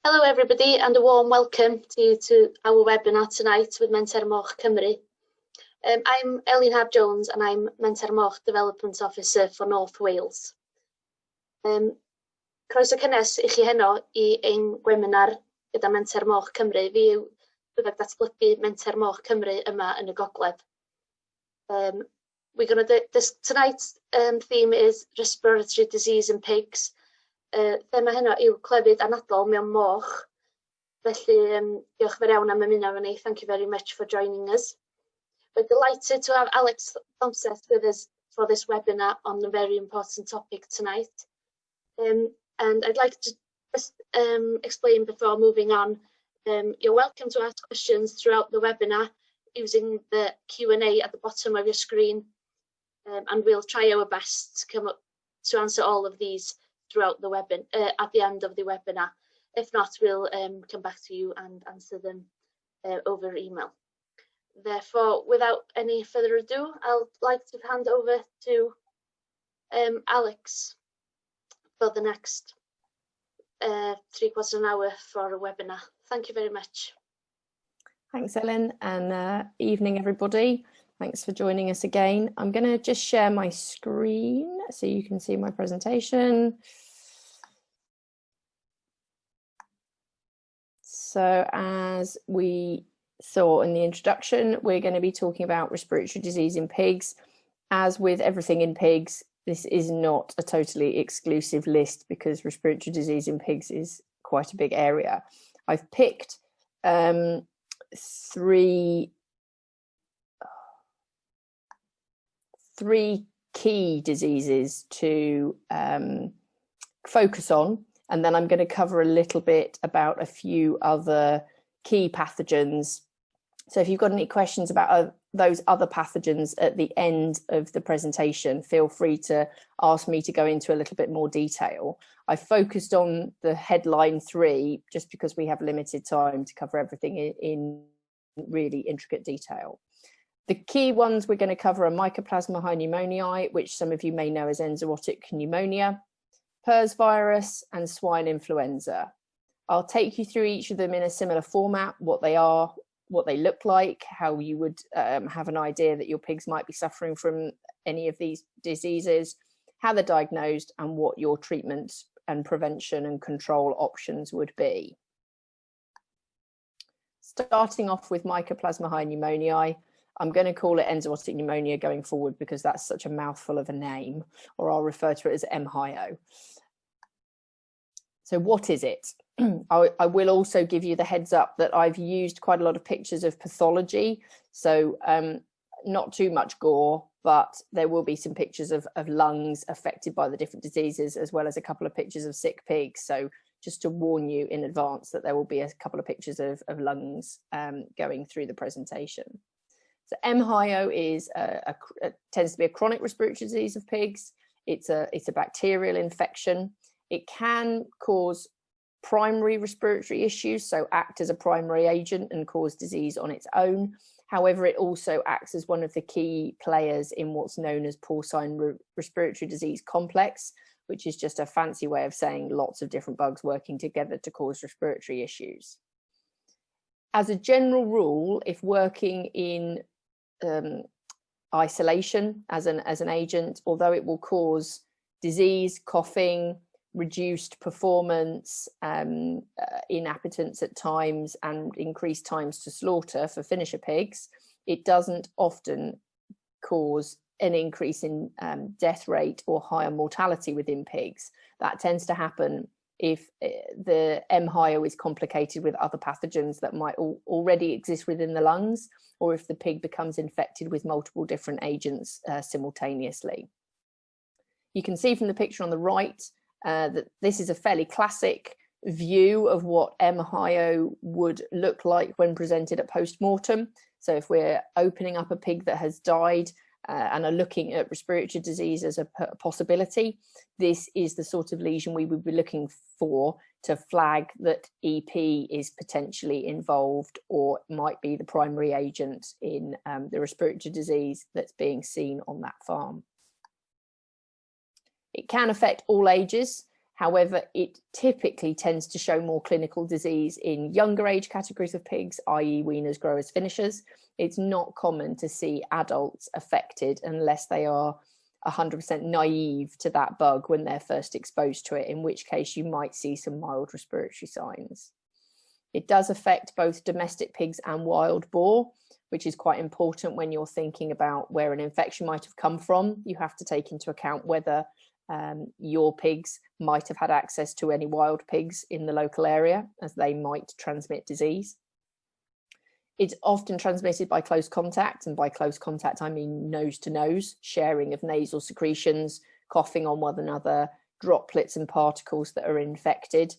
Hello everybody and a warm welcome to our webinar tonight with Menter Moch Cymru. I'm Elin Hab-Jones and I'm Menter Moch Development Officer for North Wales. Croeso cynnes i chi heno I ein webinar gyda Menter Moch Cymru. Fi yw byddag datblygu Menter Moch Cymru yma yn y Gogledd. Tonight's theme is respiratory disease in pigs. Thema heno yw clefyd anadlol mewn moch. Felly, diolch fawr iawn am ymuno efo ni. Thank you very much for joining us. We're delighted to have Alex Thompson with us for this webinar on a very important topic tonight. And I'd like to just explain before moving on. You're welcome to ask questions throughout the webinar using the Q&A at the bottom of your screen. And we'll try our best to come up to answer all of these throughout the webinar at the end of the webinar. If not, we'll come back to you and answer them over email. Therefore, without any further ado, I'd like to hand over to Alex for the next 3/4 of an hour for a webinar. Thank you very much. Thanks, Ellen, and evening, everybody. Thanks for joining us again. I'm going to just share my screen so you can see my presentation. So as we saw in the introduction, we're going to be talking about respiratory disease in pigs. As with everything in pigs, this is not a totally exclusive list because respiratory disease in pigs is quite a big area. I've picked three key diseases to focus on, and then I'm going to cover a little bit about a few other key pathogens. So if you've got any questions about those other pathogens at the end of the presentation, feel free to ask me to go into a little bit more detail. I focused on the headline 3 just because we have limited time to cover everything in really intricate detail. The key ones we're going to cover are Mycoplasma pneumoniae, which some of you may know as enzootic pneumonia, PRRS virus, and swine influenza. I'll take you through each of them in a similar format, what they are, what they look like, how you would have an idea that your pigs might be suffering from any of these diseases, how they're diagnosed, and what your treatment and prevention and control options would be. Starting off with Mycoplasma pneumoniae, I'm going to call it enzootic pneumonia going forward because that's such a mouthful of a name, or I'll refer to it as MHIO. So what is it? I will also give you the heads up that I've used quite a lot of pictures of pathology, so not too much gore, but there will be some pictures of lungs affected by the different diseases, as well as a couple of pictures of sick pigs. So just to warn you in advance that there will be a couple of pictures of lungs going through the presentation. So MHIO is tends to be a chronic respiratory disease of pigs. It's a bacterial infection. It can cause primary respiratory issues, so act as a primary agent and cause disease on its own. However, it also acts as one of the key players in what's known as porcine respiratory disease complex, which is just a fancy way of saying lots of different bugs working together to cause respiratory issues. As a general rule, if working in isolation as an agent, although it will cause disease, coughing, reduced performance, inappetence at times, and increased times to slaughter for finisher pigs, it doesn't often cause an increase in death rate or higher mortality within pigs. That tends to happen if the MHIO is complicated with other pathogens that might already exist within the lungs, or if the pig becomes infected with multiple different agents simultaneously. You can see from the picture on the right that this is a fairly classic view of what MHIO would look like when presented at post-mortem. So if we're opening up a pig that has died and are looking at respiratory disease as a possibility, this is the sort of lesion we would be looking for to flag that EP is potentially involved or might be the primary agent in the respiratory disease that's being seen on that farm. It can affect all ages. However, it typically tends to show more clinical disease in younger age categories of pigs, i.e. weaners, growers, finishers. It's not common to see adults affected unless they are 100% naive to that bug when they're first exposed to it, in which case you might see some mild respiratory signs. It does affect both domestic pigs and wild boar, which is quite important when you're thinking about where an infection might have come from. You have to take into account whether your pigs might have had access to any wild pigs in the local area, as they might transmit disease. It's often transmitted by close contact, and by close contact I mean nose to nose, sharing of nasal secretions, coughing on one another, droplets and particles that are infected.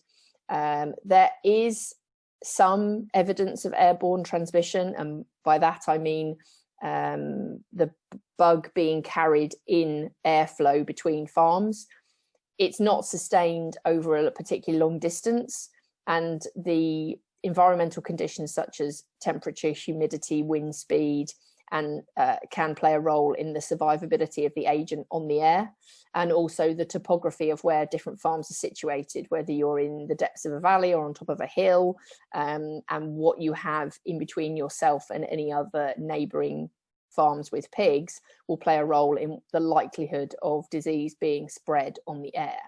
There is some evidence of airborne transmission, and by that I mean the bug being carried in airflow between farms. It's not sustained over a particularly long distance, and the environmental conditions such as temperature, humidity, wind speed, and can play a role in the survivability of the agent on the air, and also the topography of where different farms are situated, whether you're in the depths of a valley or on top of a hill, and what you have in between yourself and any other neighbouring farms with pigs will play a role in the likelihood of disease being spread on the air.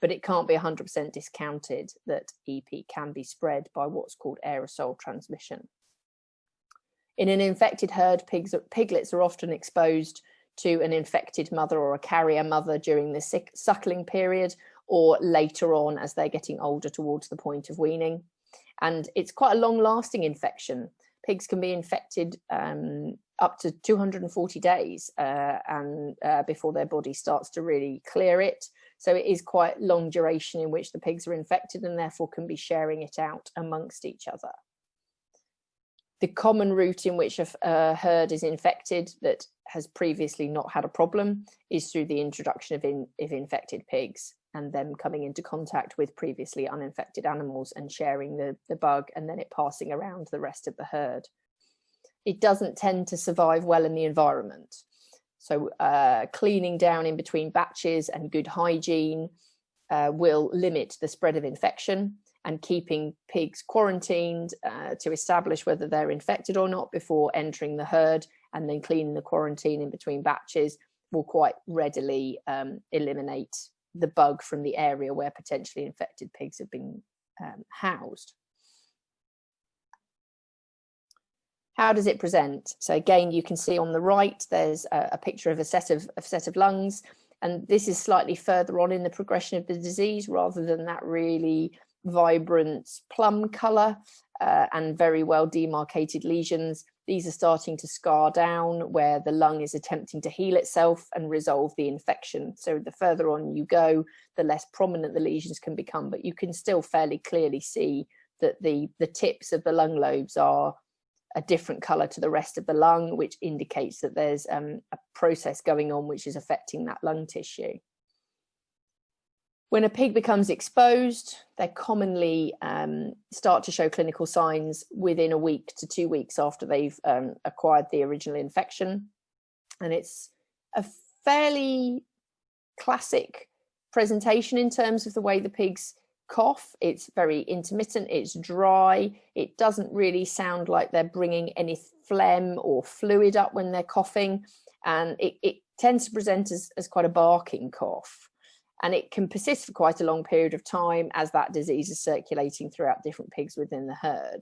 But it can't be 100% discounted that EP can be spread by what's called aerosol transmission. In an infected herd, piglets are often exposed to an infected mother or a carrier mother during the suckling period, or later on as they're getting older towards the point of weaning. And it's quite a long-lasting infection. Pigs can be infected up to 240 days before their body starts to really clear it. So it is quite long duration in which the pigs are infected, and therefore can be sharing it out amongst each other. The common route in which a herd is infected that has previously not had a problem is through the introduction of infected pigs, and them coming into contact with previously uninfected animals and sharing the bug, and then it passing around the rest of the herd. It doesn't tend to survive well in the environment. So cleaning down in between batches and good hygiene will limit the spread of infection, and keeping pigs quarantined to establish whether they're infected or not before entering the herd, and then cleaning the quarantine in between batches will quite readily eliminate the bug from the area where potentially infected pigs have been housed. How does it present? So again, you can see on the right, there's a picture of a set of lungs, and this is slightly further on in the progression of the disease rather than that really vibrant plum colour and very well demarcated lesions. These are starting to scar down where the lung is attempting to heal itself and resolve the infection. So the further on you go, the less prominent the lesions can become, but you can still fairly clearly see that the tips of the lung lobes are a different colour to the rest of the lung, which indicates that there's a process going on which is affecting that lung tissue. When a pig becomes exposed, they commonly start to show clinical signs within a week to 2 weeks after they've acquired the original infection. And it's a fairly classic presentation in terms of the way the pigs cough. It's very intermittent, it's dry, it doesn't really sound like they're bringing any phlegm or fluid up when they're coughing, and it tends to present as quite a barking cough. And it can persist for quite a long period of time as that disease is circulating throughout different pigs within the herd.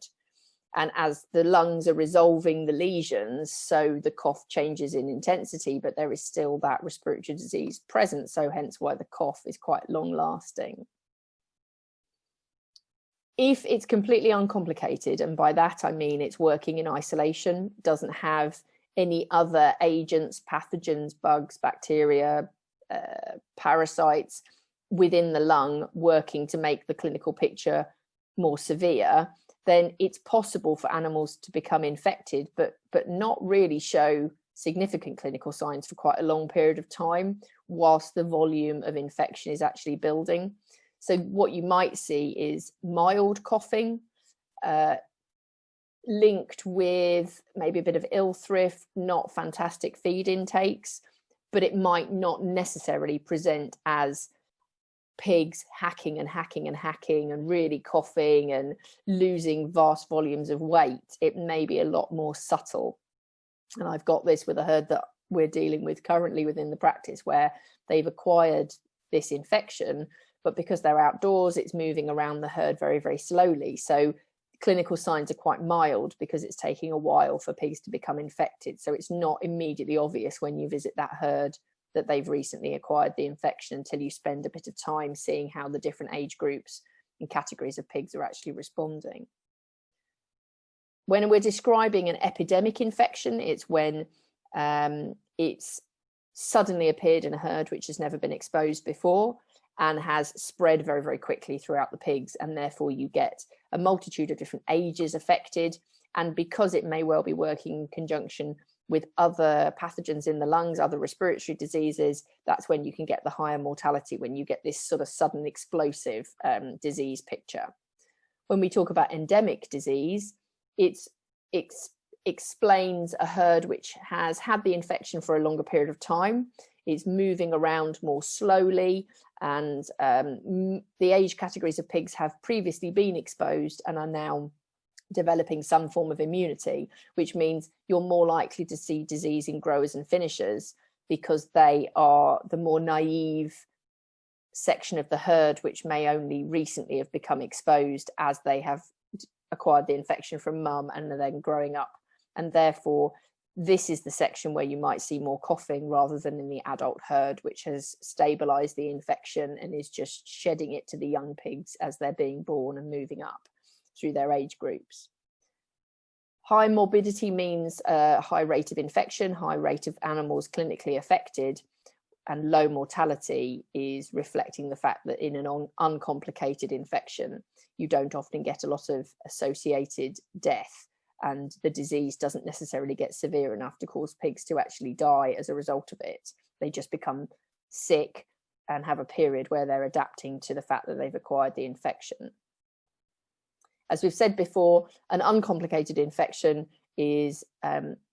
And as the lungs are resolving the lesions, so the cough changes in intensity, but there is still that respiratory disease present. So hence why the cough is quite long lasting. If it's completely uncomplicated, and by that I mean it's working in isolation, doesn't have any other agents, pathogens, bugs, bacteria, parasites within the lung working to make the clinical picture more severe, then it's possible for animals to become infected, but not really show significant clinical signs for quite a long period of time, whilst the volume of infection is actually building. So what you might see is mild coughing, linked with maybe a bit of ill thrift, not fantastic feed intakes, but it might not necessarily present as pigs hacking and hacking and hacking and really coughing and losing vast volumes of weight, it may be a lot more subtle. And I've got this with a herd that we're dealing with currently within the practice, where they've acquired this infection, but because they're outdoors, it's moving around the herd very, very slowly. So clinical signs are quite mild because it's taking a while for pigs to become infected. So it's not immediately obvious when you visit that herd that they've recently acquired the infection until you spend a bit of time seeing how the different age groups and categories of pigs are actually responding. When we're describing an epidemic infection, it's when it's suddenly appeared in a herd which has never been exposed before and has spread very, very quickly throughout the pigs, and therefore you get a multitude of different ages affected. And because it may well be working in conjunction with other pathogens in the lungs, other respiratory diseases, that's when you can get the higher mortality, when you get this sort of sudden explosive disease picture. When we talk about endemic disease, it explains a herd which has had the infection for a longer period of time. It's moving around more slowly, and the age categories of pigs have previously been exposed and are now developing some form of immunity, which means you're more likely to see disease in growers and finishers because they are the more naive section of the herd which may only recently have become exposed as they have acquired the infection from mum and are then growing up. And therefore, this is the section where you might see more coughing rather than in the adult herd, which has stabilized the infection and is just shedding it to the young pigs as they're being born and moving up through their age groups. High morbidity means a high rate of infection, high rate of animals clinically affected, and low mortality is reflecting the fact that in an uncomplicated infection, you don't often get a lot of associated death, and the disease doesn't necessarily get severe enough to cause pigs to actually die as a result of it. They just become sick and have a period where they're adapting to the fact that they've acquired the infection. As we've said before, an uncomplicated infection is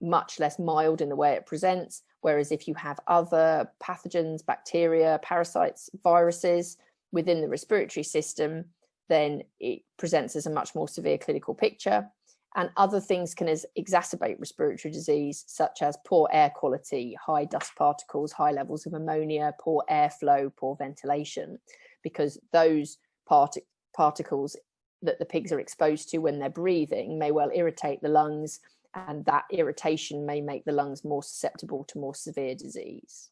much less mild in the way it presents, whereas if you have other pathogens, bacteria, parasites, viruses within the respiratory system, then it presents as a much more severe clinical picture. And other things can exacerbate respiratory disease, such as poor air quality, high dust particles, high levels of ammonia, poor airflow, poor ventilation, because those particles that the pigs are exposed to when they're breathing may well irritate the lungs, and that irritation may make the lungs more susceptible to more severe disease.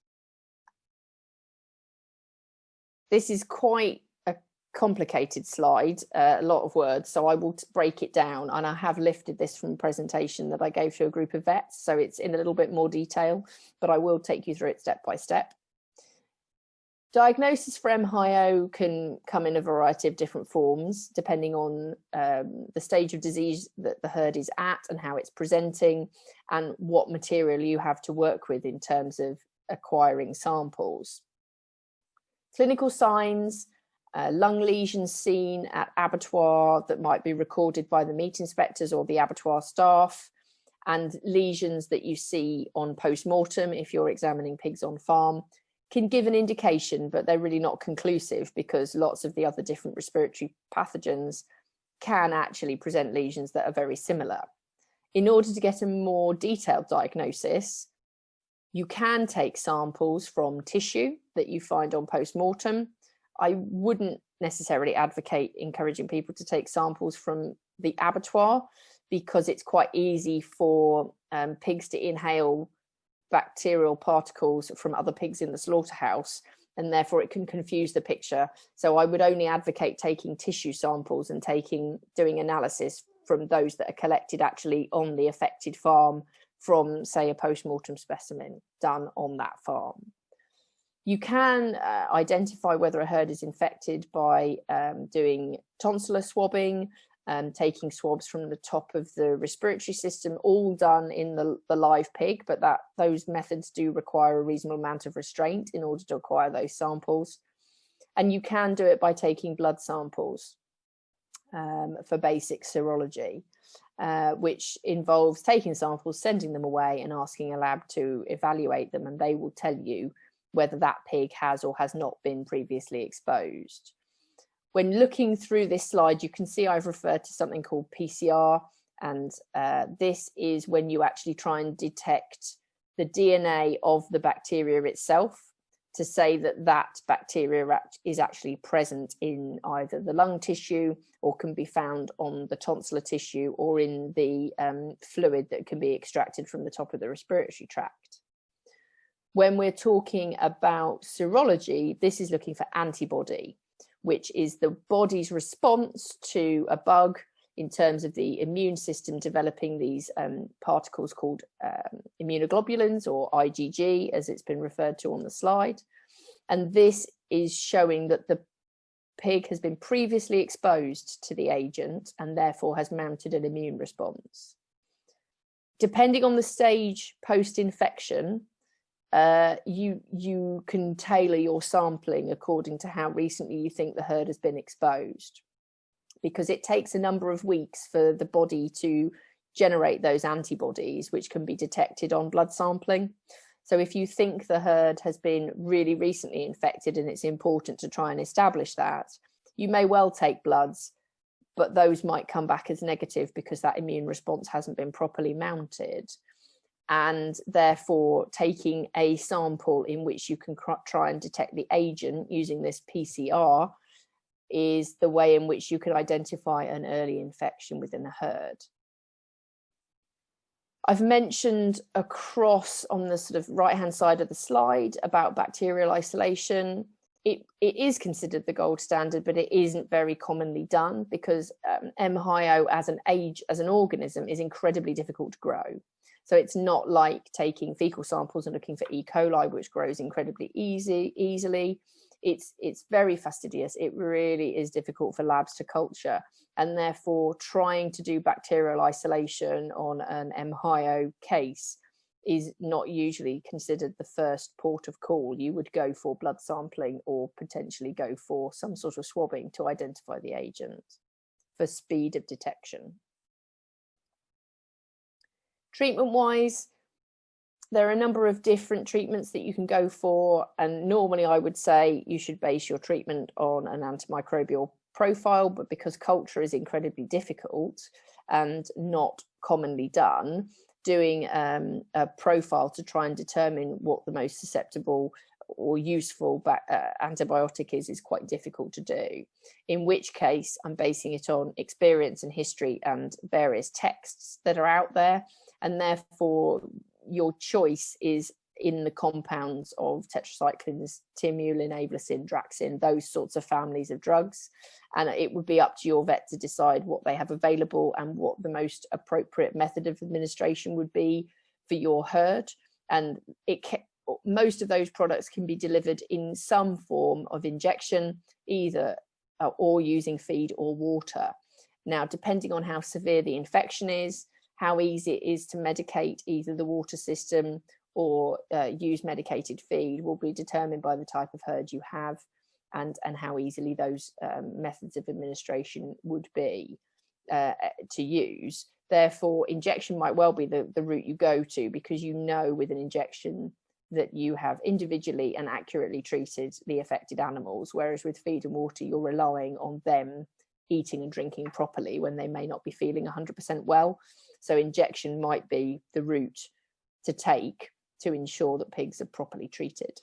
This is quite a complicated slide, a lot of words, so I will break it down, and I have lifted this from a presentation that I gave to a group of vets, so it's in a little bit more detail, but I will take you through it step by step. Diagnosis for MHIO can come in a variety of different forms, depending on the stage of disease that the herd is at and how it's presenting and what material you have to work with in terms of acquiring samples. Clinical signs, lung lesions seen at abattoir that might be recorded by the meat inspectors or the abattoir staff, and lesions that you see on post-mortem if you're examining pigs on farm, can give an indication, but they're really not conclusive because lots of the other different respiratory pathogens can actually present lesions that are very similar. In order to get a more detailed diagnosis, you can take samples from tissue that you find on post-mortem. I wouldn't necessarily advocate encouraging people to take samples from the abattoir because it's quite easy for pigs to inhale bacterial particles from other pigs in the slaughterhouse, and therefore it can confuse the picture. So I would only advocate taking tissue samples and doing analysis from those that are collected actually on the affected farm from, say, a post-mortem specimen done on that farm. You can identify whether a herd is infected by doing tonsillar swabbing, taking swabs from the top of the respiratory system, all done in the live pig, but those methods do require a reasonable amount of restraint in order to acquire those samples. And you can do it by taking blood samples for basic serology, which involves taking samples, sending them away and asking a lab to evaluate them, and they will tell you whether that pig has or has not been previously exposed. When looking through this slide, you can see I've referred to something called PCR, and this is when you actually try and detect the DNA of the bacteria itself to say that that bacteria is actually present in either the lung tissue or can be found on the tonsillar tissue or in the fluid that can be extracted from the top of the respiratory tract. When we're talking about serology, this is looking for antibody, which is the body's response to a bug in terms of the immune system developing these particles called immunoglobulins, or IgG, as it's been referred to on the slide. And this is showing that the pig has been previously exposed to the agent and therefore has mounted an immune response. Depending on the stage post-infection, you can tailor your sampling according to how recently you think the herd has been exposed, because it takes a number of weeks for the body to generate those antibodies, which can be detected on blood sampling. So if you think the herd has been really recently infected and it's important to try and establish that, you may well take bloods, but those might come back as negative because that immune response hasn't been properly mounted. And therefore, taking a sample in which you can try and detect the agent using this PCR is the way in which you can identify an early infection within a herd. I've mentioned across on the sort of right-hand side of the slide about bacterial isolation. It is considered the gold standard, but it isn't very commonly done because MHIO as an organism is incredibly difficult to grow. So it's not like taking fecal samples and looking for E. coli, which grows incredibly easily. It's very fastidious. It really is difficult for labs to culture, and therefore trying to do bacterial isolation on an MHIO case is not usually considered the first port of call. You would go for blood sampling or potentially go for some sort of swabbing to identify the agent for speed of detection. Treatment-wise, there are a number of different treatments that you can go for, and normally I would say you should base your treatment on an antimicrobial profile, but because culture is incredibly difficult and not commonly done, doing a profile to try and determine what the most susceptible or useful antibiotic is quite difficult to do, in which case I'm basing it on experience and history and various texts that are out there, and therefore your choice is in the compounds of tetracyclines, timulin, avicin, draxin, those sorts of families of drugs. And it would be up to your vet to decide what they have available and what the most appropriate method of administration would be for your herd. And most of those products can be delivered in some form of injection, either or using feed or water. Now, depending on how severe the infection is, how easy it is to medicate either the water system or use medicated feed will be determined by the type of herd you have and how easily those methods of administration would be to use. Therefore, injection might well be the route you go to, because you know with an injection that you have individually and accurately treated the affected animals, whereas with feed and water, you're relying on them eating and drinking properly when they may not be feeling 100% well. So injection might be the route to take to ensure that pigs are properly treated.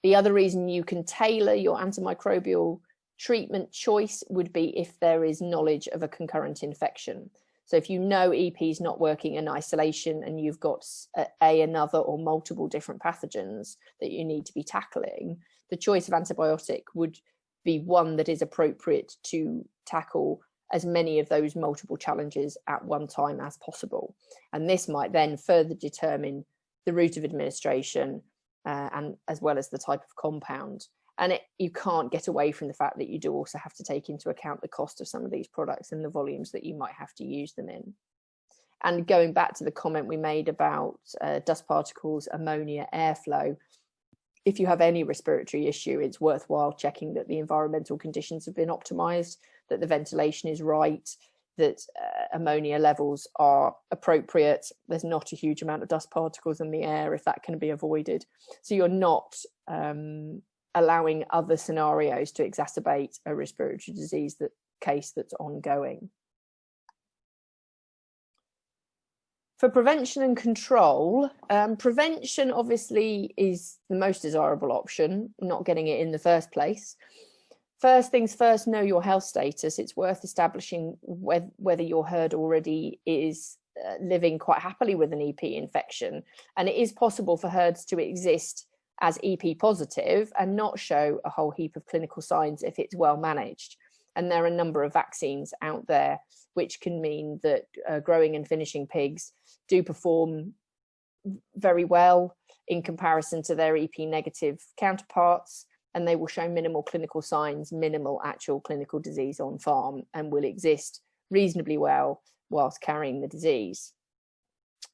The other reason you can tailor your antimicrobial treatment choice would be if there is knowledge of a concurrent infection. So if you know EP is not working in isolation and you've got another or multiple different pathogens that you need to be tackling, the choice of antibiotic would be one that is appropriate to tackle as many of those multiple challenges at one time as possible. And this might then further determine the route of administration and as well as the type of compound. And you can't get away from the fact that you do also have to take into account the cost of some of these products and the volumes that you might have to use them in. And going back to the comment we made about dust particles, ammonia, airflow, if you have any respiratory issue, it's worthwhile checking that the environmental conditions have been optimized, that the ventilation is right, that ammonia levels are appropriate. There's not a huge amount of dust particles in the air if that can be avoided. So you're not allowing other scenarios to exacerbate a respiratory disease case that's ongoing. For prevention and control, prevention obviously is the most desirable option, not getting it in the first place. First things first, know your health status. It's worth establishing whether your herd already is living quite happily with an EP infection. And it is possible for herds to exist as EP positive and not show a whole heap of clinical signs if it's well managed. And there are a number of vaccines out there which can mean that growing and finishing pigs do perform very well in comparison to their EP negative counterparts, and they will show minimal clinical signs, minimal actual clinical disease on farm, and will exist reasonably well whilst carrying the disease.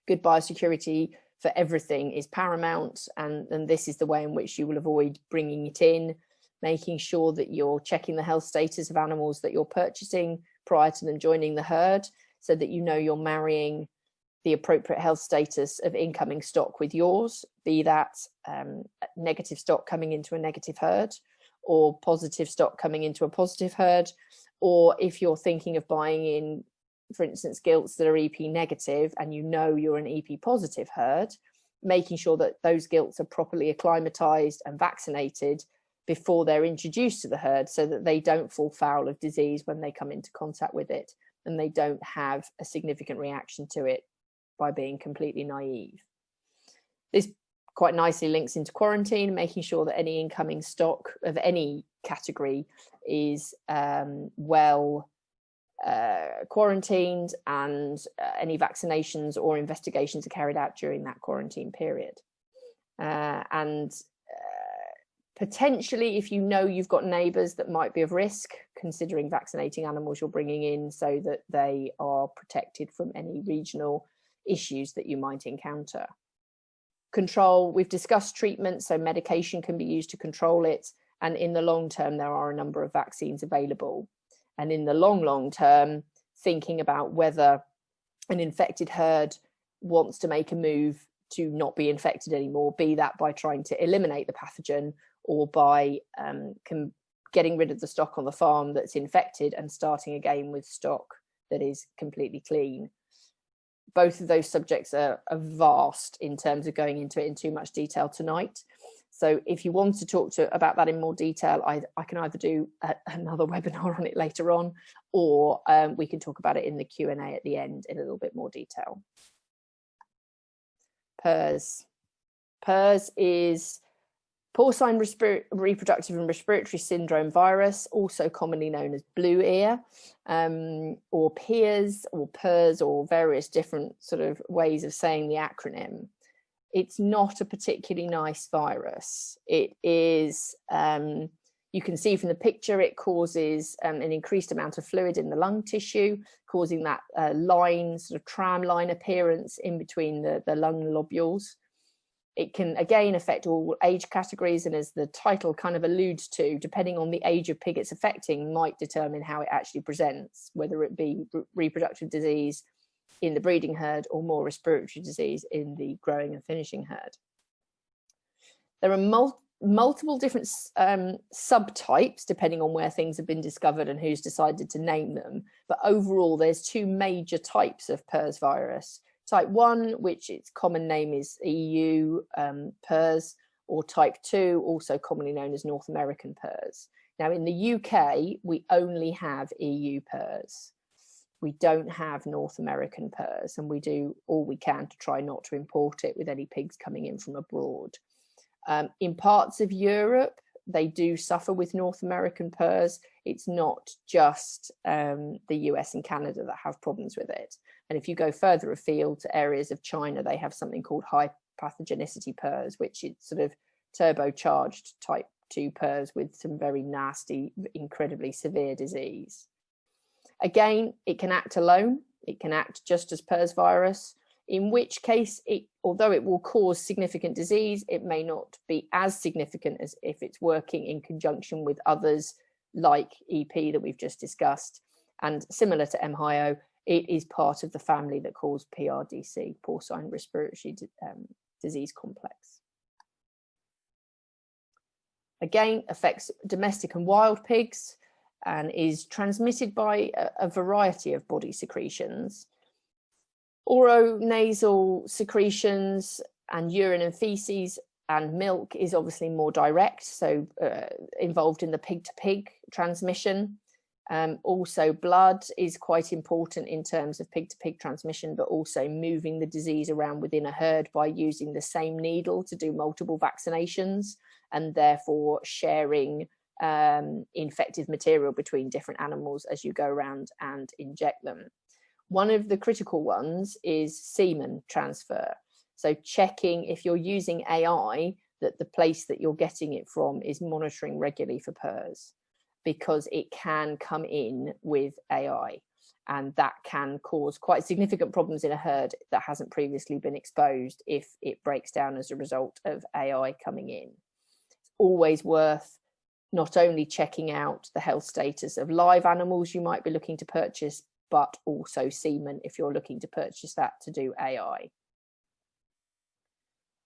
Good biosecurity for everything is paramount, and this is the way in which you will avoid bringing it in, making sure that you're checking the health status of animals that you're purchasing prior to them joining the herd, so that you know you're marrying the appropriate health status of incoming stock with yours, be that negative stock coming into a negative herd or positive stock coming into a positive herd. Or if you're thinking of buying in, for instance, gilts that are EP negative and you know you're an EP positive herd, making sure that those gilts are properly acclimatized and vaccinated before they're introduced to the herd, so that they don't fall foul of disease when they come into contact with it, and they don't have a significant reaction to it by being completely naive. This quite nicely links into quarantine, making sure that any incoming stock of any category is well quarantined, and any vaccinations or investigations are carried out during that quarantine period. Potentially, if you know you've got neighbours that might be of risk, considering vaccinating animals you're bringing in so that they are protected from any regional issues that you might encounter. Control, we've discussed treatment, so medication can be used to control it, and in the long term there are a number of vaccines available. And in the long term, thinking about whether an infected herd wants to make a move to not be infected anymore, be that by trying to eliminate the pathogen or by getting rid of the stock on the farm that's infected and starting again with stock that is completely clean. Both of those subjects are vast in terms of going into it in too much detail tonight. So if you want to talk about that in more detail, I can either do another webinar on it later on, or we can talk about it in the Q&A at the end in a little bit more detail. PRRS. PRRS is porcine reproductive and respiratory syndrome virus, also commonly known as blue ear, or PRRS or PRRS, or various different sort of ways of saying the acronym. It's not a particularly nice virus. It is, you can see from the picture, it causes an increased amount of fluid in the lung tissue, causing that line, sort of tram line appearance in between the lung lobules. It can again affect all age categories, and as the title kind of alludes to, depending on the age of pig it's affecting might determine how it actually presents, whether it be reproductive disease in the breeding herd or more respiratory disease in the growing and finishing herd. There are multiple different subtypes depending on where things have been discovered and who's decided to name them, but overall there's two major types of PRRS virus. Type 1, which its common name is EU PRRS, or type 2, also commonly known as North American PRRS. Now in the UK, we only have EU PRRS. We don't have North American PRRS, and we do all we can to try not to import it with any pigs coming in from abroad. In parts of Europe, they do suffer with North American PRRS. It's not just the US and Canada that have problems with it. And if you go further afield to areas of China, they have something called high pathogenicity PRRS, which is sort of turbocharged type 2 PRRS with some very nasty, incredibly severe disease. Again, it can act alone. It can act just as PRRS virus, in which case, although it will cause significant disease, it may not be as significant as if it's working in conjunction with others like EP that we've just discussed, And similar to MHIO, it is part of the family that cause PRDC, porcine respiratory disease complex. Again, affects domestic and wild pigs and is transmitted by a variety of body secretions. Oronasal secretions and urine and feces and milk is obviously more direct, so involved in the pig-to-pig transmission. Also, blood is quite important in terms of pig-to-pig transmission, but also moving the disease around within a herd by using the same needle to do multiple vaccinations, and therefore sharing infective material between different animals as you go around and inject them. One of the critical ones is semen transfer. So checking if you're using AI that the place that you're getting it from is monitoring regularly for PRRS, because it can come in with AI, and that can cause quite significant problems in a herd that hasn't previously been exposed if it breaks down as a result of AI coming in. It's always worth not only checking out the health status of live animals you might be looking to purchase, but also semen if you're looking to purchase that to do AI.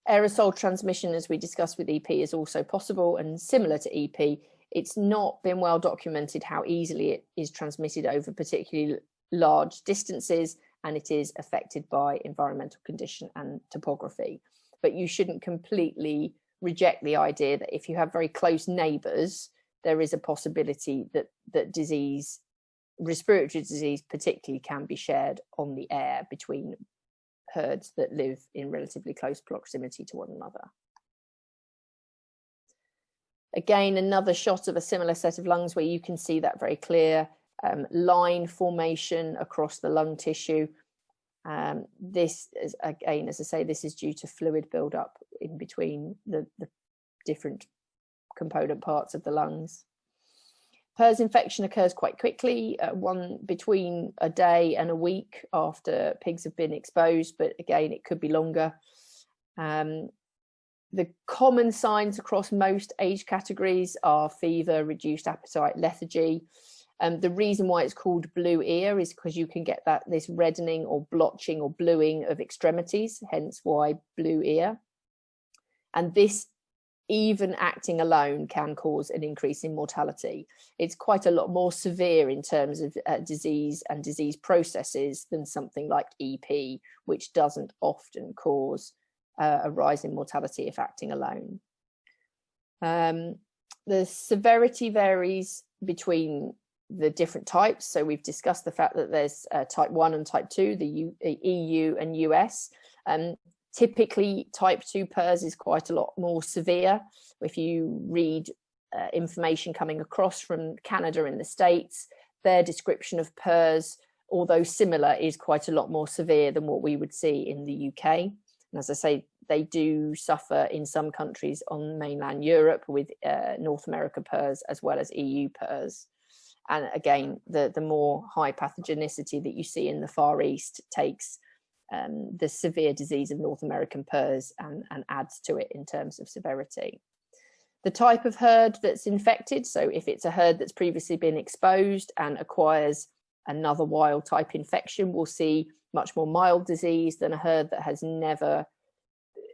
Aerosol transmission, as we discussed with EP, is also possible, and similar to EP, it's not been well documented how easily it is transmitted over particularly large distances, and it is affected by environmental condition and topography. But you shouldn't completely reject the idea that if you have very close neighbours, there is a possibility that disease, respiratory disease particularly, can be shared on the air between herds that live in relatively close proximity to one another. Again, another shot of a similar set of lungs where you can see that very clear line formation across the lung tissue. This is, again, as I say, this is due to fluid buildup in between the different component parts of the lungs. PRRS infection occurs quite quickly, between a day and a week after pigs have been exposed, but again, it could be longer. The common signs across most age categories are fever, reduced appetite, lethargy. The reason why it's called blue ear is because you can get this reddening or blotching or bluing of extremities, hence why blue ear. And this, even acting alone, can cause an increase in mortality. It's quite a lot more severe in terms of disease and disease processes than something like EP, which doesn't often cause a rise in mortality if acting alone. The severity varies between the different types. So we've discussed the fact that there's type 1 and type 2, the EU and US. Typically, type 2 PRRS is quite a lot more severe. If you read information coming across from Canada and the States, their description of PRRS, although similar, is quite a lot more severe than what we would see in the UK. And as I say, they do suffer in some countries on mainland Europe with North America PRRS as well as EU PRRS. And again, the more high pathogenicity that you see in the Far East takes the severe disease of North American PRRS and adds to it in terms of severity. The type of herd that's infected, so if it's a herd that's previously been exposed and acquires another wild type infection, we'll see much more mild disease than a herd that has never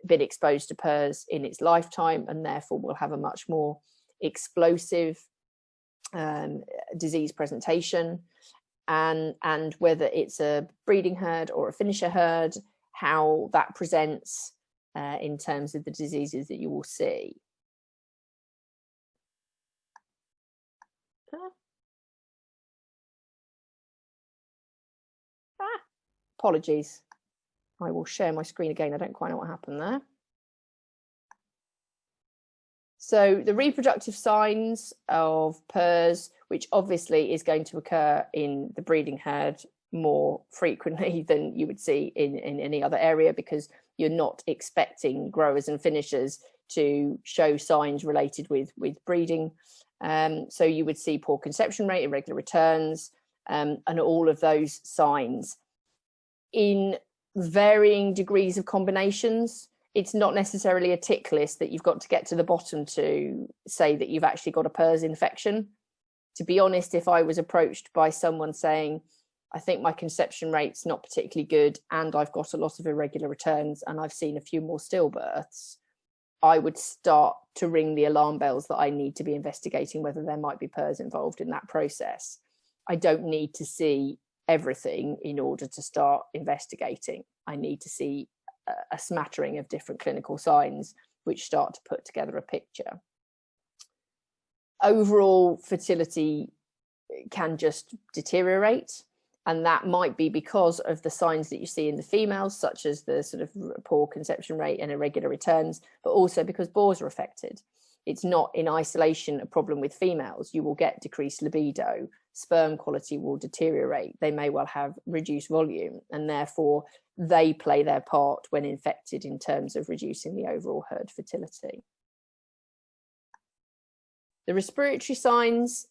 been exposed to PRRS in its lifetime, and therefore will have a much more explosive disease presentation. And whether it's a breeding herd or a finisher herd, how that presents in terms of the diseases that you will see. Apologies. I will share my screen again. I don't quite know what happened there. So the reproductive signs of PRRS, which obviously is going to occur in the breeding herd more frequently than you would see in any other area, because you're not expecting growers and finishers to show signs related with breeding. So you would see poor conception rate, irregular returns, and all of those signs. In varying degrees of combinations, it's not necessarily a tick list that you've got to get to the bottom to say that you've actually got a PRRS infection. To be honest, if I was approached by someone saying, I think my conception rate's not particularly good and I've got a lot of irregular returns and I've seen a few more stillbirths, I would start to ring the alarm bells that I need to be investigating whether there might be PERS involved in that process. I don't need to see everything in order to start investigating. I need to see a smattering of different clinical signs which start to put together a picture. Overall fertility can just deteriorate, and that might be because of the signs that you see in the females, such as the sort of poor conception rate and irregular returns, but also because bores are affected. It's not in isolation a problem with females. You will get decreased libido, sperm quality will deteriorate, they may well have reduced volume, and therefore they play their part when infected in terms of reducing the overall herd fertility. The respiratory signs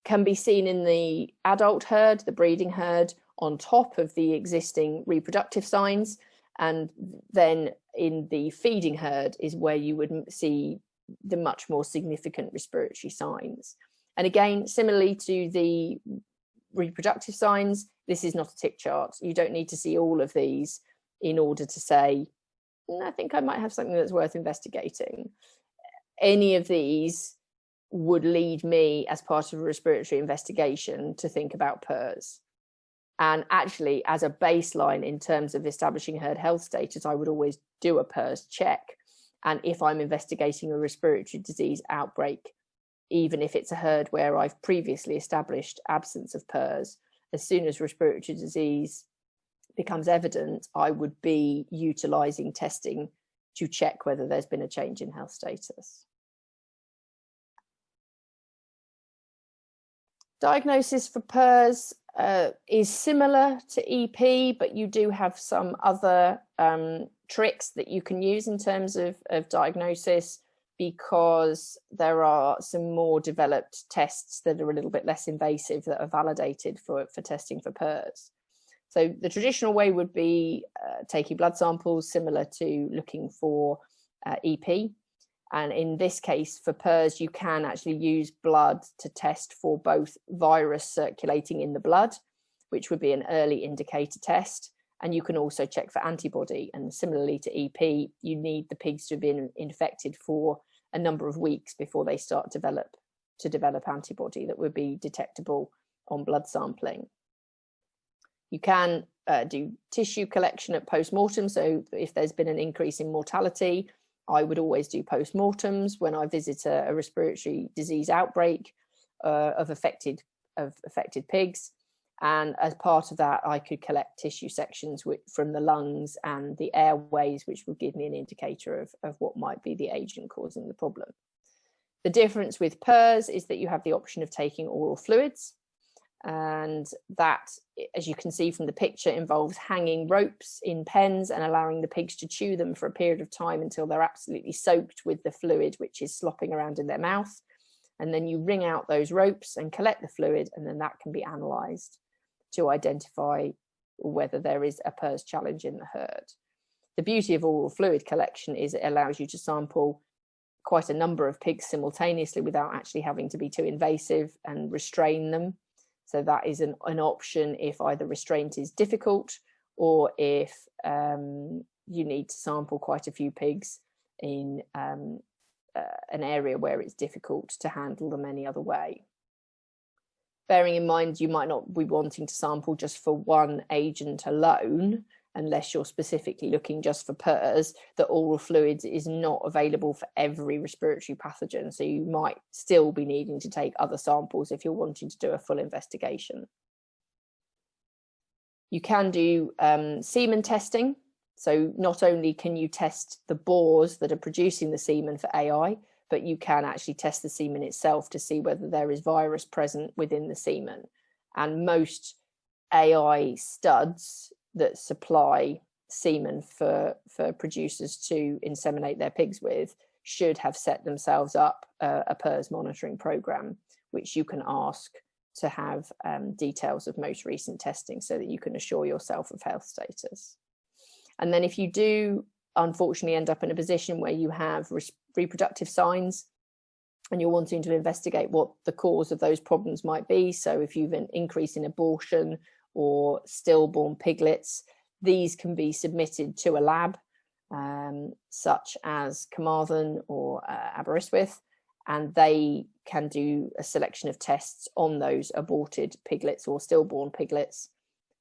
can be seen in the adult herd, the breeding herd, on top of the existing reproductive signs. And then in the feeding herd is where you would see the much more significant respiratory signs. And again, similarly to the reproductive signs, this is not a tick chart. You don't need to see all of these in order to say, I think I might have something that's worth investigating. Any of these would lead me, as part of a respiratory investigation, to think about PERS. And actually, as a baseline in terms of establishing herd health status, I would always do a PERS check. And if I'm investigating a respiratory disease outbreak, even if it's a herd where I've previously established absence of PERS, as soon as respiratory disease becomes evident, I would be utilising testing to check whether there's been a change in health status. Diagnosis for PERS is similar to EP, but you do have some other tricks that you can use in terms of diagnosis, because there are some more developed tests that are a little bit less invasive that are validated for testing for PERS. So the traditional way would be taking blood samples, similar to looking for EP. And in this case, for PERS, you can actually use blood to test for both virus circulating in the blood, which would be an early indicator test. And you can also check for antibody. And similarly to EP, you need the pigs to have been infected for a number of weeks before they start to develop antibody that would be detectable on blood sampling. You can do tissue collection at post-mortem. So if there's been an increase in mortality, I would always do post-mortems when I visit a respiratory disease outbreak of affected pigs. And as part of that, I could collect tissue sections from the lungs and the airways, which would give me an indicator of what might be the agent causing the problem. The difference with PERS is that you have the option of taking oral fluids. And that, as you can see from the picture, involves hanging ropes in pens and allowing the pigs to chew them for a period of time until they're absolutely soaked with the fluid which is slopping around in their mouth. And then you wring out those ropes and collect the fluid, and then that can be analysed to identify whether there is a PERS challenge in the herd. The beauty of oral fluid collection is it allows you to sample quite a number of pigs simultaneously without actually having to be too invasive and restrain them. So that is an option if either restraint is difficult or if you need to sample quite a few pigs in an area where it's difficult to handle them any other way. Bearing in mind, you might not be wanting to sample just for one agent alone, unless you're specifically looking just for PERS, that oral fluids is not available for every respiratory pathogen. So you might still be needing to take other samples if you're wanting to do a full investigation. You can do semen testing. So not only can you test the bores that are producing the semen for AI, but you can actually test the semen itself to see whether there is virus present within the semen. And most AI studs that supply semen for producers to inseminate their pigs with should have set themselves up a PERS monitoring program, which you can ask to have details of most recent testing so that you can assure yourself of health status. And then if you do unfortunately end up in a position where you have reproductive signs, and you're wanting to investigate what the cause of those problems might be. So if you've an increase in abortion or stillborn piglets, these can be submitted to a lab such as Carmarthen or Aberystwyth, and they can do a selection of tests on those aborted piglets or stillborn piglets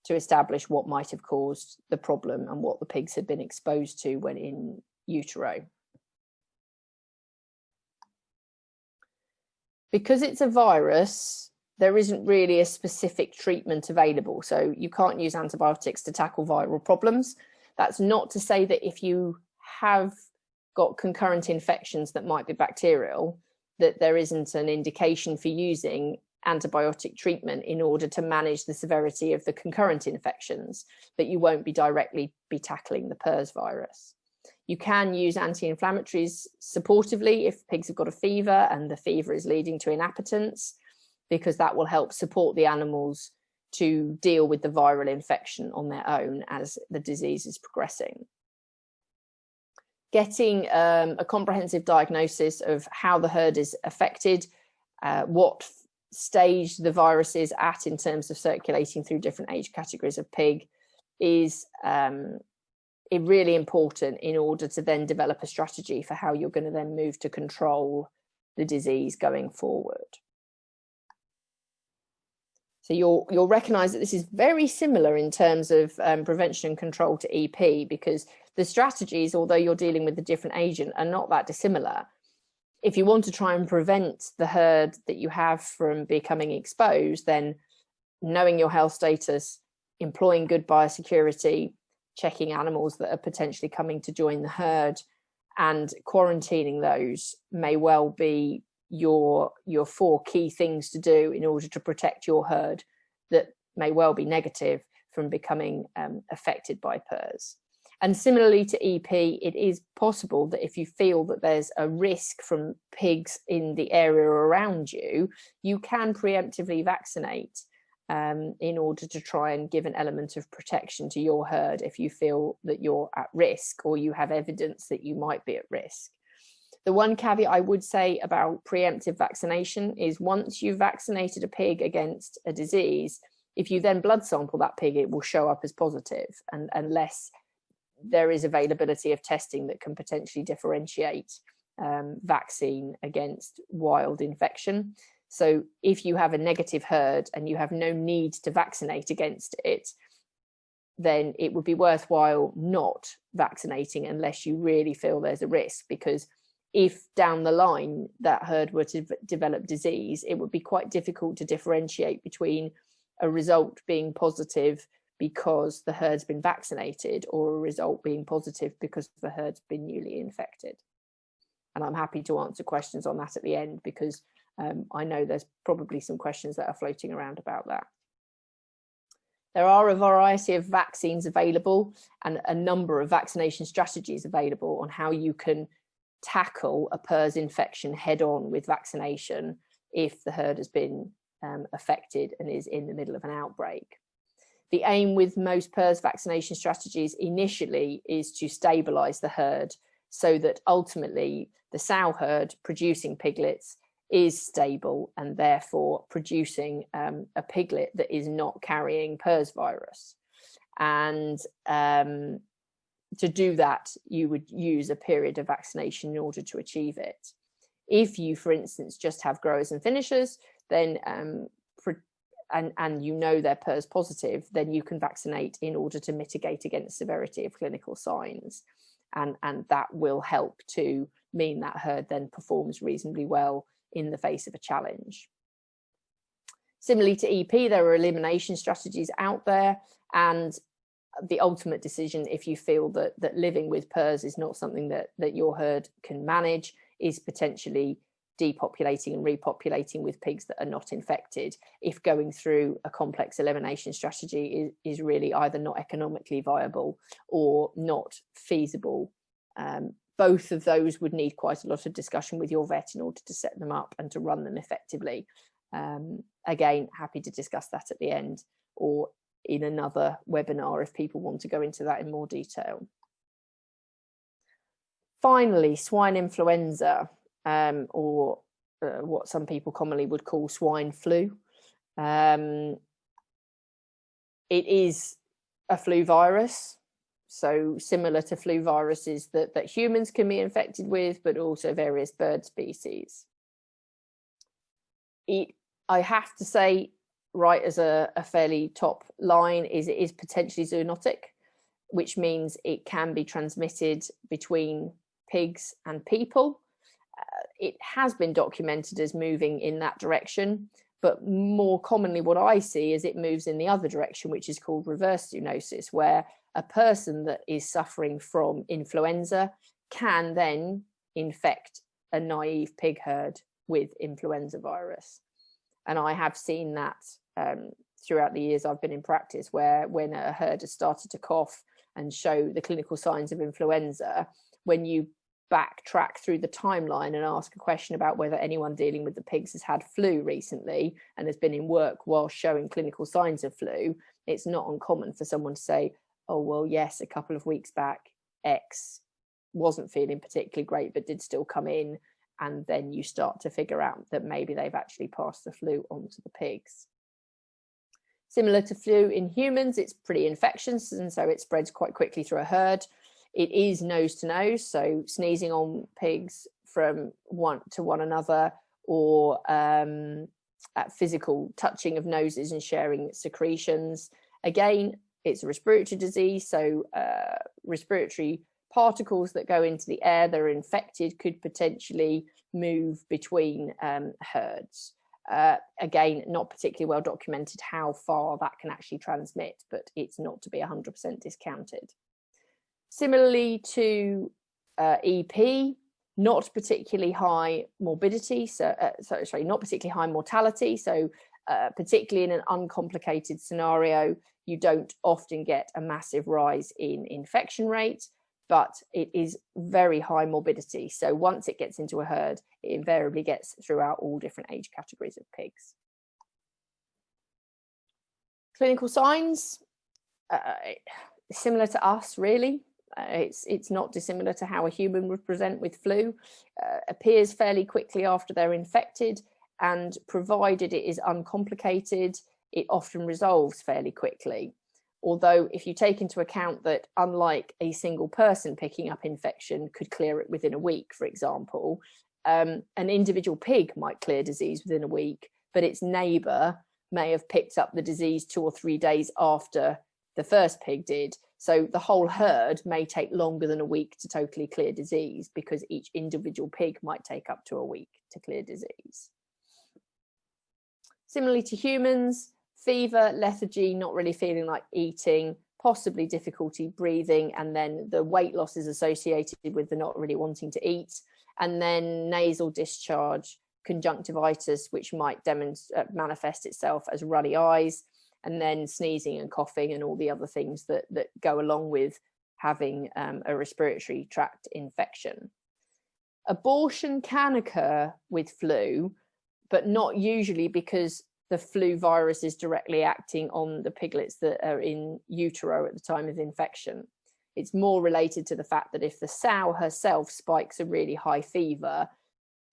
to establish what might have caused the problem and what the pigs had been exposed to when in utero. Because it's a virus, there isn't really a specific treatment available. So you can't use antibiotics to tackle viral problems. That's not to say that if you have got concurrent infections that might be bacterial, that there isn't an indication for using antibiotic treatment in order to manage the severity of the concurrent infections, but you won't be directly tackling the PRRS virus. You can use anti-inflammatories supportively if pigs have got a fever and the fever is leading to inappetence, because that will help support the animals to deal with the viral infection on their own as the disease is progressing. Getting a comprehensive diagnosis of how the herd is affected, what stage the virus is at in terms of circulating through different age categories of pig is really important in order to then develop a strategy for how you're going to then move to control the disease going forward. So you'll recognise that this is very similar in terms of prevention and control to EP, because the strategies, although you're dealing with a different agent, are not that dissimilar. If you want to try and prevent the herd that you have from becoming exposed, then knowing your health status, employing good biosecurity, checking animals that are potentially coming to join the herd, and quarantining those may well be your 4 key things to do in order to protect your herd that may well be negative from becoming affected by PRRS. And similarly to EP, it is possible that if you feel that there's a risk from pigs in the area around you, you can preemptively vaccinate in order to try and give an element of protection to your herd if you feel that you're at risk or you have evidence that you might be at risk. The one caveat I would say about preemptive vaccination is once you've vaccinated a pig against a disease, if you then blood sample that pig, it will show up as positive, and unless there is availability of testing that can potentially differentiate vaccine against wild infection. So if you have a negative herd and you have no need to vaccinate against it, then it would be worthwhile not vaccinating unless you really feel there's a risk, because if down the line that herd were to develop disease, it would be quite difficult to differentiate between a result being positive because the herd's been vaccinated or a result being positive because the herd's been newly infected. And I'm happy to answer questions on that at the end, because I know there's probably some questions that are floating around about that. There are a variety of vaccines available and a number of vaccination strategies available on how you can tackle a PRRS infection head on with vaccination if the herd has been affected and is in the middle of an outbreak. The aim with most PRRS vaccination strategies initially is to stabilise the herd so that ultimately the sow herd producing piglets is stable and therefore producing a piglet that is not carrying PRRS virus. And to do that, you would use a period of vaccination in order to achieve it. If you, for instance, just have growers and finishers, then and you know they're PRRS positive, then you can vaccinate in order to mitigate against severity of clinical signs. And that will help to mean that herd then performs reasonably well in the face of a challenge. Similarly to EP, there are elimination strategies out there, and the ultimate decision, if you feel that living with PRRS is not something that your herd can manage, is potentially depopulating and repopulating with pigs that are not infected, if going through a complex elimination strategy is really either not economically viable or not feasible. Both of those would need quite a lot of discussion with your vet in order to set them up and to run them effectively. Again, happy to discuss that at the end or in another webinar if people want to go into that in more detail. Finally, swine influenza, or what some people commonly would call swine flu. It is a flu virus, so similar to flu viruses that humans can be infected with, but also various bird species. I have to say, right as a fairly top line, it is potentially zoonotic, which means it can be transmitted between pigs and people. It has been documented as moving in that direction, but more commonly what I see is it moves in the other direction, which is called reverse zoonosis, where a person that is suffering from influenza can then infect a naive pig herd with influenza virus. And I have seen that throughout the years I've been in practice, where when a herd has started to cough and show the clinical signs of influenza, when you backtrack through the timeline and ask a question about whether anyone dealing with the pigs has had flu recently and has been in work while showing clinical signs of flu, it's not uncommon for someone to say, oh, well, yes, a couple of weeks back, X wasn't feeling particularly great, but did still come in. And then you start to figure out that maybe they've actually passed the flu on to the pigs. Similar to flu in humans, it's pretty infectious, and so it spreads quite quickly through a herd. It is nose to nose, so sneezing on pigs from one to one another, or physical touching of noses and sharing secretions. Again, it's a respiratory disease, so respiratory particles that go into the air that are infected could potentially move between herds. Again, not particularly well documented how far that can actually transmit, but it's not to be 100% discounted. Similarly to EP, not particularly high morbidity, not particularly high mortality. So particularly in an uncomplicated scenario, you don't often get a massive rise in infection rate, but it is very high morbidity. So once it gets into a herd, it invariably gets throughout all different age categories of pigs. Clinical signs, similar to us, really. It's not dissimilar to how a human would present with flu. Appears fairly quickly after they're infected, and provided it is uncomplicated, it often resolves fairly quickly. Although if you take into account that unlike a single person picking up infection could clear it within a week, for example, an individual pig might clear disease within a week, but its neighbour may have picked up the disease 2 or 3 days after the first pig did. So the whole herd may take longer than a week to totally clear disease, because each individual pig might take up to a week to clear disease. Similarly to humans, fever, lethargy, not really feeling like eating, possibly difficulty breathing, and then the weight loss is associated with the not really wanting to eat, and then nasal discharge, conjunctivitis, which might manifest itself as runny eyes, and then sneezing and coughing and all the other things that go along with having a respiratory tract infection. Abortion can occur with flu, but not usually, because the flu virus is directly acting on the piglets that are in utero at the time of infection. It's more related to the fact that if the sow herself spikes a really high fever,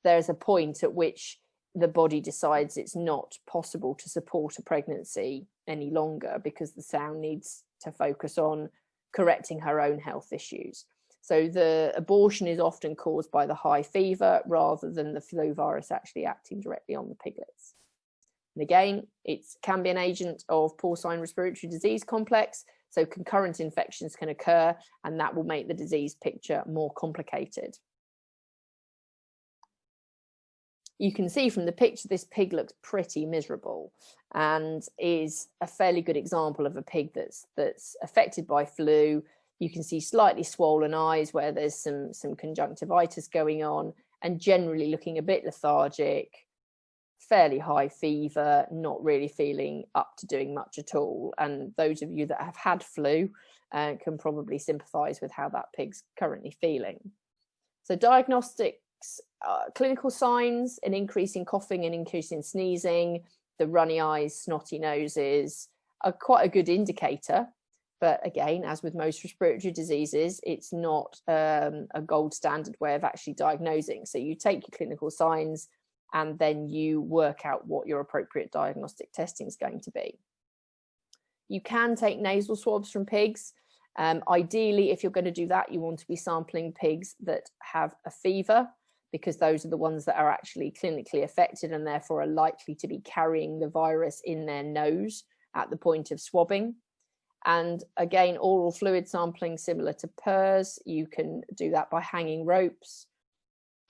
there's a point at which the body decides it's not possible to support a pregnancy any longer, because the sow needs to focus on correcting her own health issues. So the abortion is often caused by the high fever rather than the flu virus actually acting directly on the piglets. And again, it can be an agent of porcine respiratory disease complex, so concurrent infections can occur, and that will make the disease picture more complicated. You can see from the picture this pig looks pretty miserable, and is a fairly good example of a pig that's affected by flu. You can see slightly swollen eyes where there's some conjunctivitis going on, and generally looking a bit lethargic, fairly high fever, not really feeling up to doing much at all. And those of you that have had flu can probably sympathise with how that pig's currently feeling. So diagnostics, clinical signs: an increase in coughing, an increase in sneezing, the runny eyes, snotty noses are quite a good indicator. But again, as with most respiratory diseases, it's not a gold standard way of actually diagnosing. So you take your clinical signs, and then you work out what your appropriate diagnostic testing is going to be. You can take nasal swabs from pigs. Ideally, if you're going to do that, you want to be sampling pigs that have a fever, because those are the ones that are actually clinically affected and therefore are likely to be carrying the virus in their nose at the point of swabbing. And again, oral fluid sampling, similar to PERS, you can do that by hanging ropes.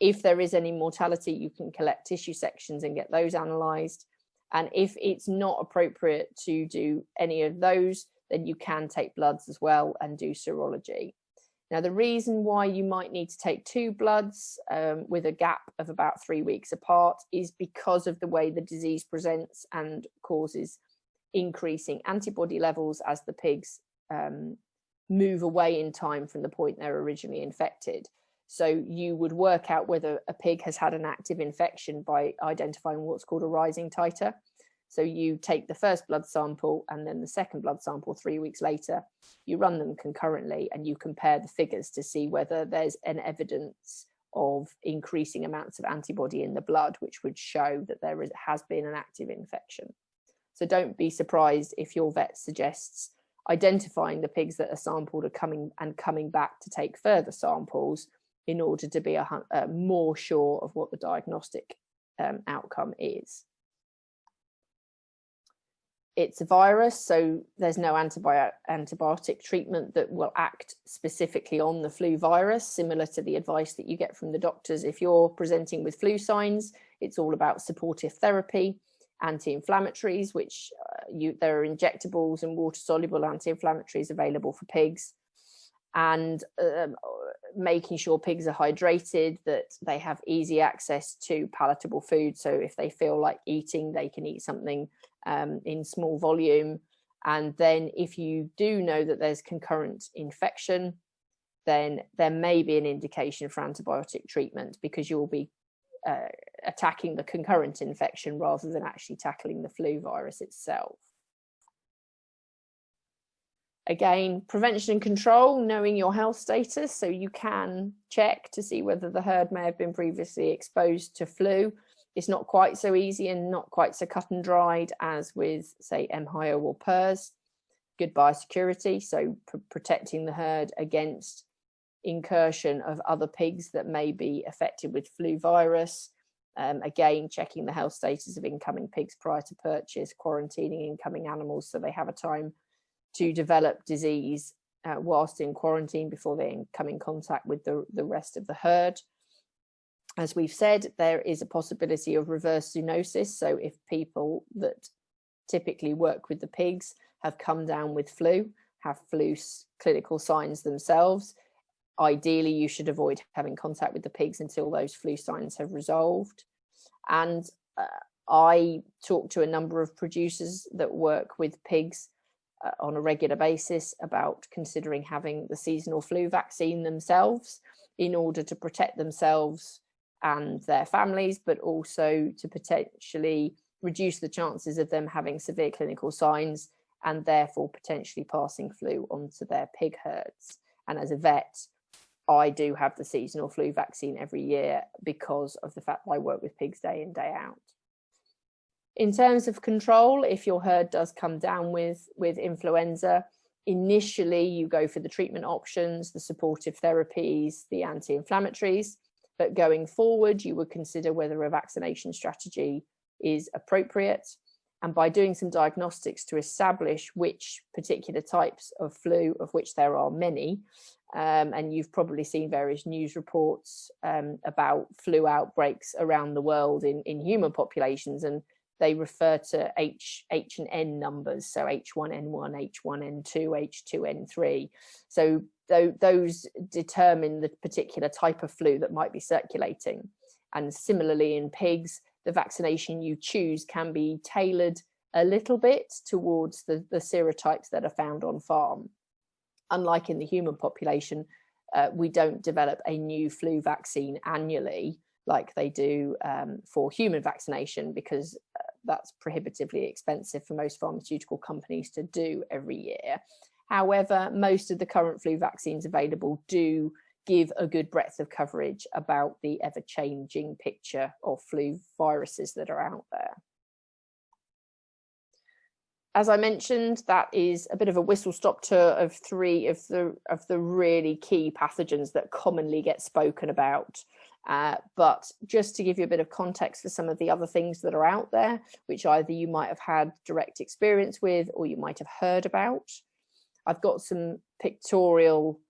If there is any mortality, you can collect tissue sections and get those analysed. And if it's not appropriate to do any of those, then you can take bloods as well and do serology. Now, the reason why you might need to take 2 bloods with a gap of about 3 weeks apart is because of the way the disease presents and causes increasing antibody levels as the pigs move away in time from the point they're originally infected. So you would work out whether a pig has had an active infection by identifying what's called a rising titer. So you take the first blood sample and then the second blood sample 3 weeks later, you run them concurrently and you compare the figures to see whether there's an evidence of increasing amounts of antibody in the blood, which would show that there has been an active infection. So don't be surprised if your vet suggests identifying the pigs that are sampled are coming back to take further samples in order to be more sure of what the diagnostic outcome is. It's a virus, so there's no antibiotic treatment that will act specifically on the flu virus, similar to the advice that you get from the doctors. If you're presenting with flu signs, it's all about supportive therapy, anti-inflammatories, which there are injectables and water-soluble anti-inflammatories available for pigs, and making sure pigs are hydrated, that they have easy access to palatable food. So if they feel like eating, they can eat something in small volume. And then if you do know that there's concurrent infection, then there may be an indication for antibiotic treatment, because you'll be attacking the concurrent infection rather than actually tackling the flu virus itself. Again, prevention and control, knowing your health status, so you can check to see whether the herd may have been previously exposed to flu. It's not quite so easy and not quite so cut and dried as with, say, MHIO or PERS. Good biosecurity, so protecting the herd against incursion of other pigs that may be affected with flu virus. Again, checking the health status of incoming pigs prior to purchase, quarantining incoming animals so they have a time to develop disease whilst in quarantine before they come in contact with the rest of the herd. As we've said, there is a possibility of reverse zoonosis. So if people that typically work with the pigs have come down with flu, have flu clinical signs themselves, ideally you should avoid having contact with the pigs until those flu signs have resolved. And I talk to a number of producers that work with pigs on a regular basis about considering having the seasonal flu vaccine themselves in order to protect themselves and their families, but also to potentially reduce the chances of them having severe clinical signs and therefore potentially passing flu onto their pig herds. And as a vet, I do have the seasonal flu vaccine every year because of the fact that I work with pigs day in, day out. In terms of control, if your herd does come down with influenza, initially you go for the treatment options, the supportive therapies, the anti-inflammatories, but going forward, you would consider whether a vaccination strategy is appropriate. And by doing some diagnostics to establish which particular types of flu, of which there are many, and you've probably seen various news reports about flu outbreaks around the world in human populations, and they refer to H and N numbers, so H1N1, H1N2, H2N3. So those determine the particular type of flu that might be circulating. And similarly in pigs, the vaccination you choose can be tailored a little bit towards the serotypes that are found on farm. Unlike in the human population, we don't develop a new flu vaccine annually like they do for human vaccination, because that's prohibitively expensive for most pharmaceutical companies to do every year. However, most of the current flu vaccines available do give a good breadth of coverage about the ever-changing picture of flu viruses that are out there. As I mentioned, that is a bit of a whistle-stop tour of 3 of the really key pathogens that commonly get spoken about. But just to give you a bit of context for some of the other things that are out there, which either you might have had direct experience with or you might have heard about, I've got some pictorial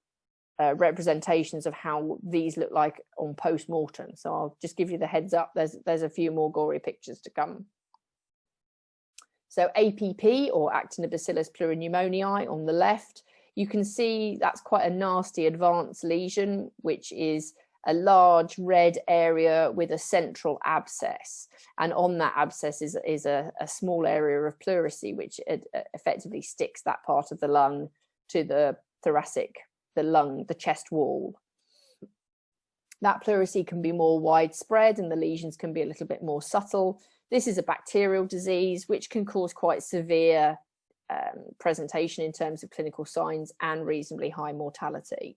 representations of how these look like on post-mortem. So I'll just give you the heads up. There's a few more gory pictures to come. So APP, or Actinobacillus pleuropneumoniae, on the left, you can see that's quite a nasty advanced lesion, which is a large red area with a central abscess. And on that abscess is a small area of pleurisy, which effectively sticks that part of the lung to the thoracic, the chest wall. That pleurisy can be more widespread and the lesions can be a little bit more subtle. This is a bacterial disease which can cause quite severe presentation in terms of clinical signs and reasonably high mortality.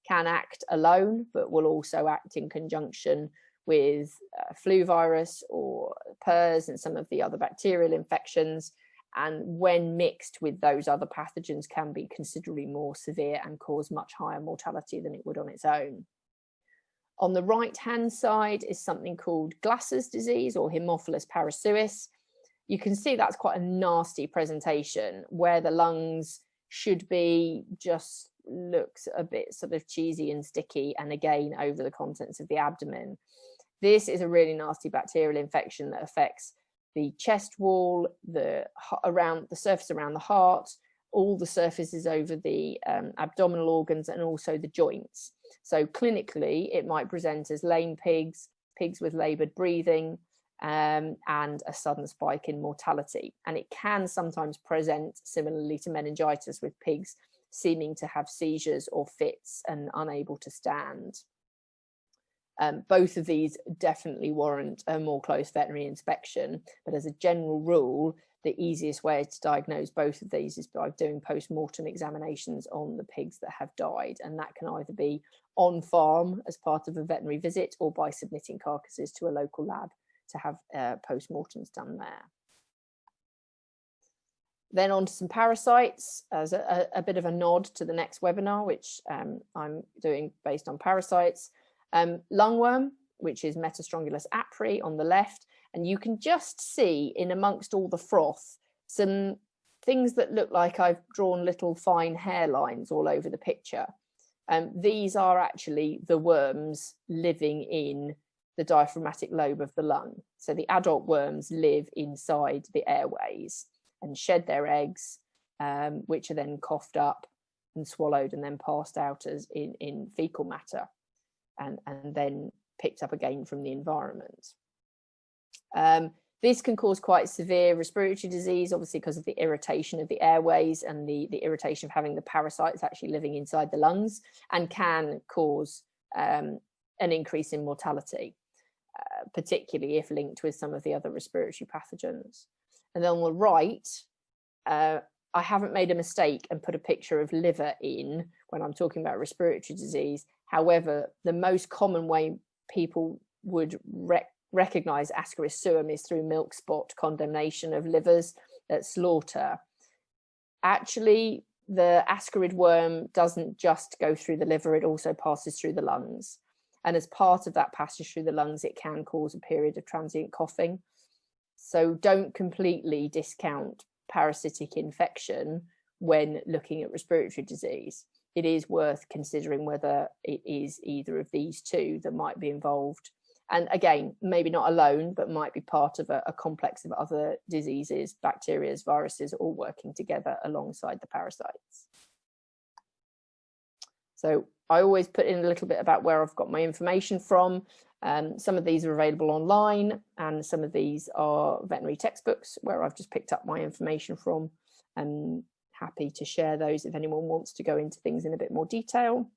Can act alone, but will also act in conjunction with flu virus or PRRS and some of the other bacterial infections. And when mixed with those other pathogens can be considerably more severe and cause much higher mortality than it would on its own. On the right-hand side is something called Glasser's disease or Haemophilus parasuis. You can see that's quite a nasty presentation where the lungs should be just looks a bit sort of cheesy and sticky, and again over the contents of the abdomen. This is a really nasty bacterial infection that affects the chest wall, the surface around the heart, all the surfaces over the abdominal organs, and also the joints. So clinically, it might present as lame pigs, pigs with laboured breathing, and a sudden spike in mortality. And it can sometimes present similarly to meningitis, with pigs seeming to have seizures or fits and unable to stand. Both of these definitely warrant a more close veterinary inspection, but as a general rule, the easiest way to diagnose both of these is by doing post-mortem examinations on the pigs that have died, and that can either be on farm as part of a veterinary visit or by submitting carcasses to a local lab to have post-mortems done there. Then on to some parasites, as a bit of a nod to the next webinar, which I'm doing based on parasites. Lungworm, which is Metastrongylus apri on the left, and you can just see in amongst all the froth some things that look like I've drawn little fine hairlines all over the picture. These are actually the worms living in the diaphragmatic lobe of the lung. So the adult worms live inside the airways and shed their eggs, which are then coughed up and swallowed and then passed out as in fecal matter and then picked up again from the environment. This can cause quite severe respiratory disease, obviously because of the irritation of the airways and the irritation of having the parasites actually living inside the lungs, and can cause an increase in mortality, particularly if linked with some of the other respiratory pathogens. And then on the right, I haven't made a mistake and put a picture of liver in when I'm talking about respiratory disease. However, the most common way people would recognize Ascaris suum is through milk spot condemnation of livers at slaughter. Actually, the ascarid worm doesn't just go through the liver, it also passes through the lungs. And as part of that passage through the lungs, it can cause a period of transient coughing. So don't completely discount parasitic infection when looking at respiratory disease. It is worth considering whether it is either of these two that might be involved. And again, maybe not alone, but might be part of a complex of other diseases, bacteria, viruses, all working together alongside the parasites. So I always put in a little bit about where I've got my information from. Some of these are available online, and some of these are veterinary textbooks where I've just picked up my information from. I'm happy to share those if anyone wants to go into things in a bit more detail.